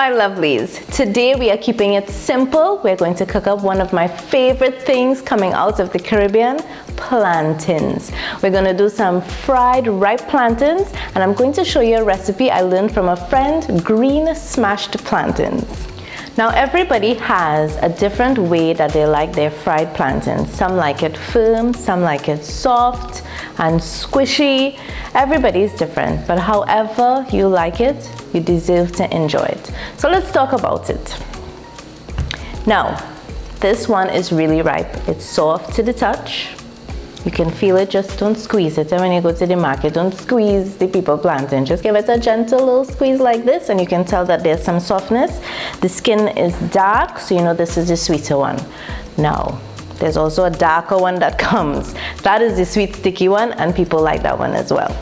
my lovelies, today we are keeping it simple. We're going to cook up one of my favorite things coming out of the Caribbean, plantains. We're going to do some fried ripe plantains, and I'm going to show you a recipe I learned from a friend, green smashed plantains. Now everybody has a different way that they like their fried plantains. Some like it firm, some like it soft and squishy. Everybody's different, but however you like it, you deserve to enjoy it. So let's talk about it. Now, this one is really ripe. It's soft to the touch. You can feel it, just don't squeeze it. And when you go to the market, don't squeeze the people plantain. Just give it a gentle little squeeze like this, and you can tell that there's some softness. The skin is dark, so you know this is the sweeter one. Now, there's also a darker one that comes. That is the sweet sticky one, and people like that one as well.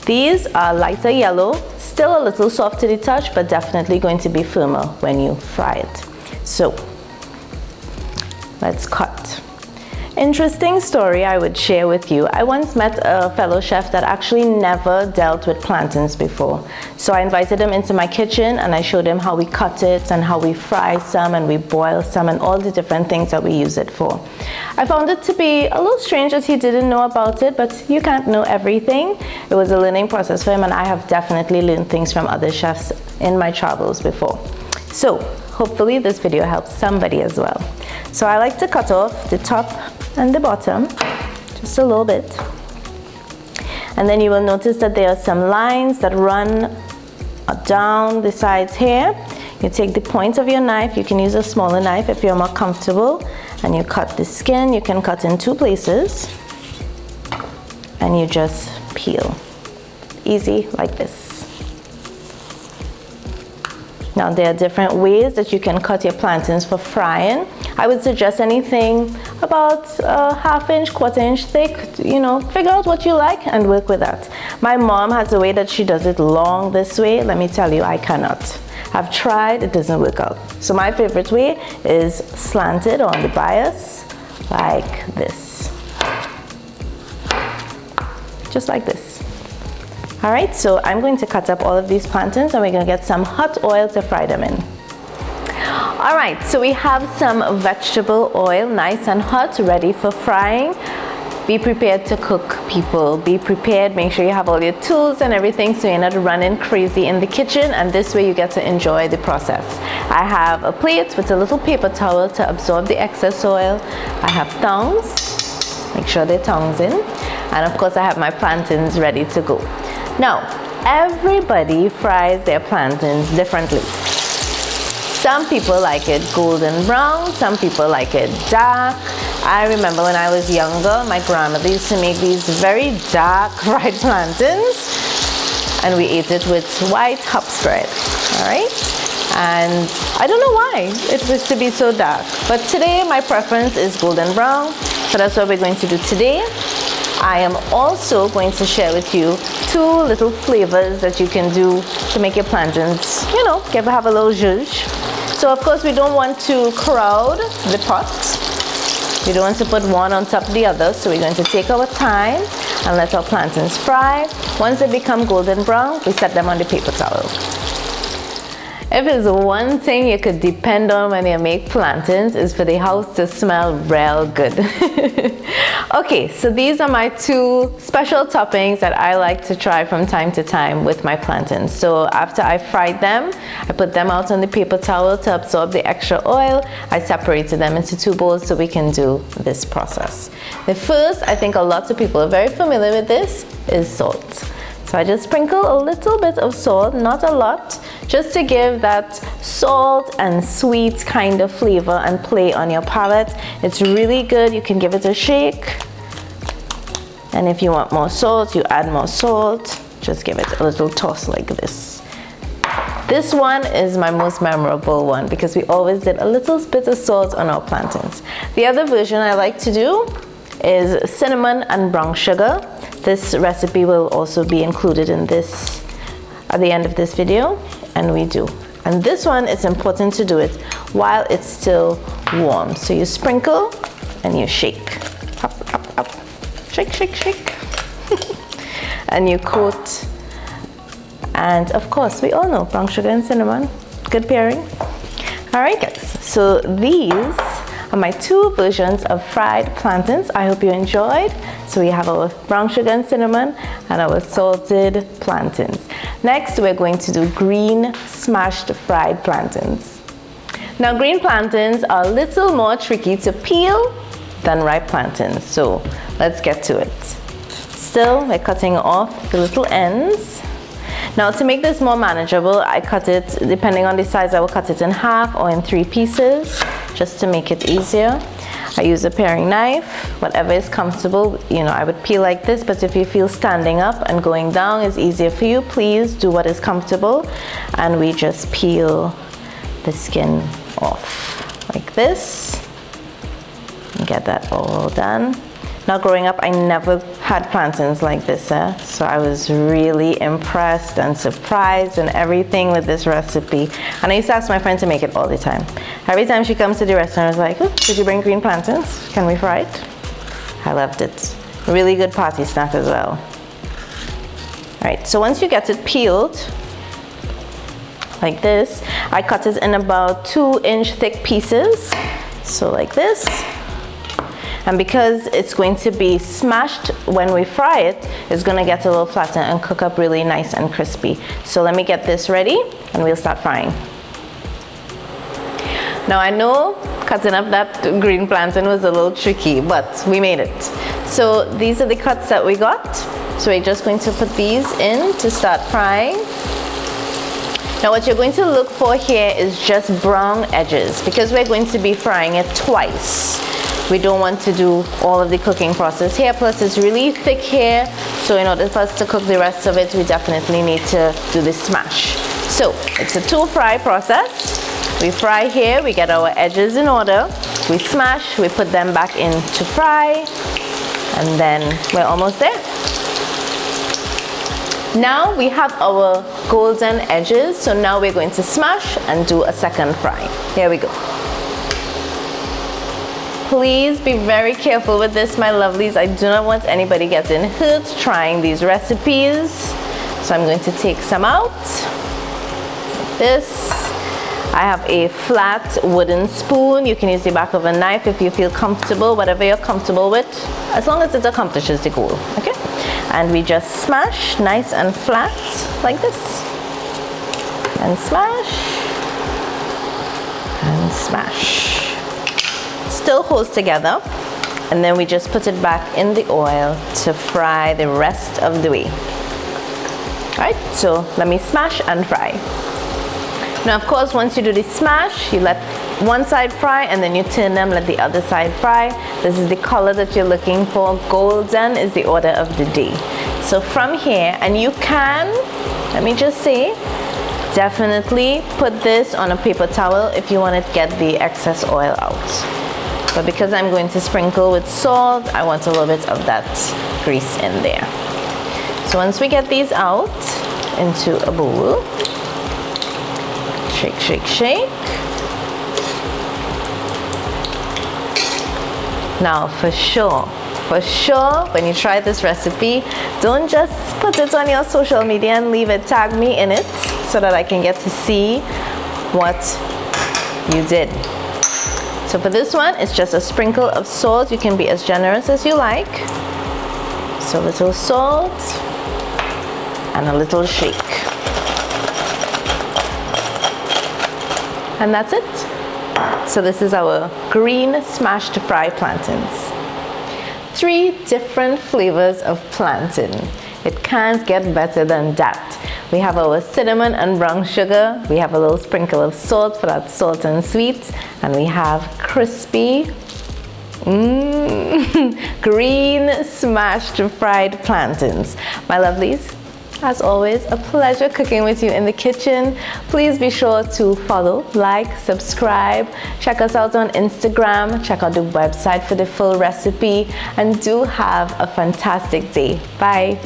These are lighter yellow, still a little soft to the touch, but definitely going to be firmer when you fry it. So, let's cut. Interesting story I would share with you. I once met a fellow chef that actually never dealt with plantains before. So I invited him into my kitchen and I showed him how we cut it and how we fry some and we boil some and all the different things that we use it for. I found it to be a little strange that he didn't know about it, but you can't know everything. It was a learning process for him, and I have definitely learned things from other chefs in my travels before. So hopefully this video helps somebody as well. So I like to cut off the top and the bottom, just a little bit. And then you will notice that there are some lines that run down the sides here. You take the point of your knife, you can use a smaller knife if you're more comfortable, and you cut the skin. You can cut in two places, and you just peel. Easy, like this. Now there are different ways that you can cut your plantains for frying. I would suggest anything about a ½ inch, ¼ inch thick. You know, figure out what you like and work with that. My mom has a way that she does it long this way. Let me tell you, I cannot. I've tried, it doesn't work out. So my favorite way is slanted on the bias, like this. Just like this. All right, so I'm going to cut up all of these plantains and we're going to get some hot oil to fry them in. All right, so we have some vegetable oil, nice and hot, ready for frying. Be prepared to cook, people. Be prepared, make sure you have all your tools and everything so you're not running crazy in the kitchen, and this way you get to enjoy the process. I have a plate with a little paper towel to absorb the excess oil. I have tongs, make sure they're tongs in, and of course I have my plantains ready to go. Now, everybody fries their plantains differently. Some people like it golden brown, some people like it dark. I remember when I was younger, my grandmother used to make these very dark fried plantains, and we ate it with white hops bread, all right? And I don't know why it was to be so dark, but today my preference is golden brown, so that's what we're going to do today. I am also going to share with you two little flavors that you can do to make your plantains, you know, have a little zhuzh. So of course we don't want to crowd the pot. We don't want to put one on top of the other, so we're going to take our time and let our plantains fry. Once they become golden brown, we set them on the paper towel. If there's one thing you could depend on when you make plantains, is for the house to smell real good. Okay, so these are my two special toppings that I like to try from time to time with my plantains. So after I fried them, I put them out on the paper towel to absorb the extra oil. I separated them into two bowls so we can do this process. The first, I think a lot of people are very familiar with this, is salt. So I just sprinkle a little bit of salt, not a lot, just to give that salt and sweet kind of flavor and play on your palate. It's really good. You can give it a shake. And if you want more salt, you add more salt. Just give it a little toss like this. This one is my most memorable one because we always did a little bit of salt on our plantains. The other version I like to do is cinnamon and brown sugar. This recipe will also be included in this at the end of this video, and we do. And this one, it's important to do it while it's still warm. So you sprinkle and you shake. Up, up, up. Shake, shake, shake. And you coat. And of course, we all know brown sugar and cinnamon Good pairing. All right, guys. So these are my 2 versions of fried plantains. I hope you enjoyed. So we have our brown sugar and cinnamon and our salted plantains. Next, we're going to do green smashed fried plantains. Now, green plantains are a little more tricky to peel than ripe plantains. So let's get to it. Still, we're cutting off the little ends. Now, to make this more manageable, I cut it, depending on the size, I will cut it in half or in 3 pieces, just to make it easier. I use a paring knife, whatever is comfortable. You know, I would peel like this, but if you feel standing up and going down is easier for you, please do what is comfortable. And we just peel the skin off like this and get that all done. Now, growing up, I never had plantains like this, so I was really impressed and surprised and everything with this recipe. And I used to ask my friend to make it all the time. Every time she comes to the restaurant, I was like, oh, did you bring green plantains? Can we fry it? I loved it. Really good party snack as well. All right, so once you get it peeled, like this, I cut it in about 2-inch thick pieces. So like this. And because it's going to be smashed when we fry it, it's going to get a little flatter and cook up really nice and crispy. So let me get this ready and we'll start frying. Now, I know cutting up that green plantain was a little tricky, but we made it. So these are the cuts that we got. So we're just going to put these in to start frying. Now, what you're going to look for here is just brown edges, because we're going to be frying it twice. We don't want to do all of the cooking process here, plus it's really thick here, so in order for us to cook the rest of it, we definitely need to do the smash. So it's a 2-fry process. We fry here, we get our edges in order, we smash, we put them back in to fry, and then we're almost there. Now we have our golden edges, so now we're going to smash and do a second fry. Here we go. Please be very careful with this, my lovelies. I do not want anybody getting hurt trying these recipes. So I'm going to take some out. Like this. I have a flat wooden spoon. You can use the back of a knife if you feel comfortable, whatever you're comfortable with, as long as it accomplishes the goal, okay? And we just smash nice and flat like this. And smash. And smash. Still holds together, and then we just put it back in the oil to fry the rest of the way. All right, so let me smash and fry. Now, of course, once you do the smash, you let one side fry and then you turn them, let the other side fry. This is the color that you're looking for. Golden is the order of the day. So from here, and you can, let me just say, definitely put this on a paper towel if you want to get the excess oil out. But because I'm going to sprinkle with salt, I want a little bit of that grease in there. So once we get these out into a bowl, shake, shake, shake. Now for sure, when you try this recipe, don't just put it on your social media and leave it, tag me in it so that I can get to see what you did. So for this one, it's just a sprinkle of salt. You can be as generous as you like. So a little salt and a little shake. And that's it. So this is our green smashed fried plantains. 3 different flavors of plantain. It can't get better than that. We have our cinnamon and brown sugar. We have a little sprinkle of salt for that salt and sweet. And we have crispy, green smashed fried plantains. My lovelies, as always, a pleasure cooking with you in the kitchen. Please be sure to follow, like, subscribe. Check us out on Instagram. Check out the website for the full recipe. And do have a fantastic day. Bye.